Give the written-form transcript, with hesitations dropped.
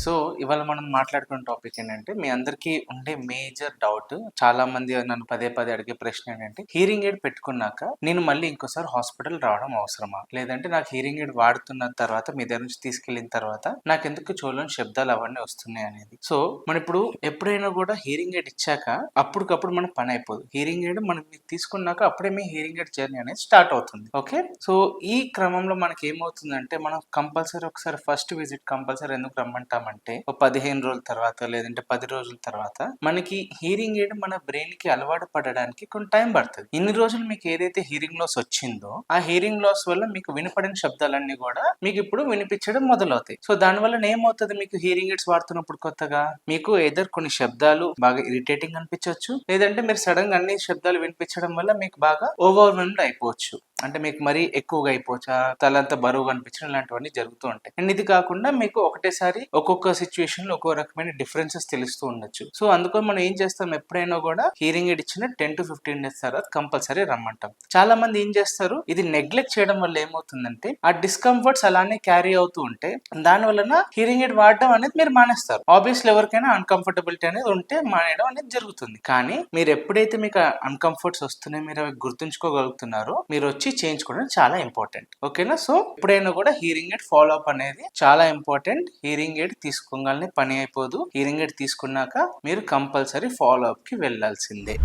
So ఇవాళ మనం మాట్లాడుకున్న టాపిక్ ఏంటంటే మీ అందరికీ ఉండే మేజర్ డౌట్, చాలా మంది నన్ను పదే పదే అడిగే ప్రశ్న ఏంటంటే హీరింగ్ ఎయిడ్ పెట్టుకున్నాక నేను మళ్ళీ ఇంకోసారి హాస్పిటల్ రావడం అవసరమా, లేదంటే నాకు హీరింగ్ ఎయిడ్ వాడుతున్న తర్వాత మీ దగ్గర నుంచి తీసుకెళ్లిన తర్వాత నాకు ఎందుకు చెవులోని శబ్దాలు అవన్నీ వస్తున్నాయి అనేది. సో మనం ఇప్పుడు ఎప్పుడైనా కూడా హీరింగ్ ఎయిడ్ ఇచ్చాక అప్పటికప్పుడు మన పని అయిపోదు. హీరింగ్ ఎయిడ్ మనం తీసుకున్నాక అప్పుడే మీ హీరింగ్ ఎయిడ్ జర్నీ అనేది స్టార్ట్ అవుతుంది. ఓకే, సో ఈ క్రమంలో మనకి ఏమవుతుందంటే మనం కంపల్సరీ ఒకసారి ఫస్ట్ విజిట్ కంపల్సరీ ఎందుకు రమ్మంటామంటే, ఒక 15 రోజుల తర్వాత లేదంటే 10 రోజుల తర్వాత మనకి హీరింగ్ ఎయిడ్ మన బ్రెయిన్ కి అలవాటు పడడానికి కొంత టైం పడుతుంది. ఇన్ని రోజులు మీకు ఏదైతే హీరింగ్ లాస్ వచ్చిందో ఆ హీరింగ్ లాస్ వల్ల మీకు వినపడిన శబ్దాలన్నీ కూడా మీకు ఇప్పుడు వినిపించడం మొదలవుతాయి. సో దాని వల్ల ఏమవుతుంది, మీకు హీరింగ్ ఎయిడ్స్ వాడుతున్నప్పుడు కొత్తగా మీకు ఏదర్ కొన్ని శబ్దాలు బాగా ఇరిటేటింగ్ అనిపించవచ్చు, లేదంటే మీరు సడన్ గా అన్ని శబ్దాలు వినిపించడం వల్ల మీకు బాగా ఓవర్వెల్మ్డ్ అయిపోవచ్చు. అంటే మీకు మరీ ఎక్కువగా అయిపోవచ్చు, తలంతా బరువుగా అనిపించడం ఇలాంటివన్నీ జరుగుతూ ఉంటాయి. అండ్ ఇది కాకుండా మీకు ఒకటేసారి ఒక్కొక్క సిచ్యువేషన్ లో ఒక్కొక్క రకమైన డిఫరెన్సెస్ తెలుస్తూ ఉండొచ్చు. సో అందుకని మనం ఏం చేస్తాం, ఎప్పుడైనా కూడా హీరింగ్ ఎయిడ్ ఇచ్చిన 10 to 15 days తర్వాత కంపల్సరీ రమ్మంటాం. చాలా మంది ఏం చేస్తారు, ఇది నెగ్లెక్ట్ చేయడం వల్ల ఏమవుతుందంటే ఆ డిస్కంఫర్ట్స్ అలానే క్యారీ అవుతూ ఉంటే దాని వలన హీరింగ్ ఎయిడ్ వాడడం అనేది మీరు మానేస్తారు. ఆబ్వియస్లీ ఎవరికైనా అన్కంఫర్టబిలిటీ అనేది ఉంటే మానేయడం అనేది జరుగుతుంది. కానీ మీరు ఎప్పుడైతే మీకు అన్కంఫర్ట్స్ వస్తున్నాయి, మీరు అవి గుర్తుంచుకోగలుగుతున్నారో మీరు వచ్చి చేయించుకోవడం చాలా ఇంపార్టెంట్. ఓకేనా, సో ఎప్పుడైనా కూడా హీరింగ్ ఎయిడ్ ఫాలో అప్ అనేది చాలా ఇంపార్టెంట్. హీరింగ్ ఎయిడ్ తీసుకోగానే పని అయిపోదు. హీరింగ్ ఎయిడ్ తీసుకున్నాక మీరు కంపల్సరీ ఫాలో అప్ కి వెళ్ళాల్సిందే.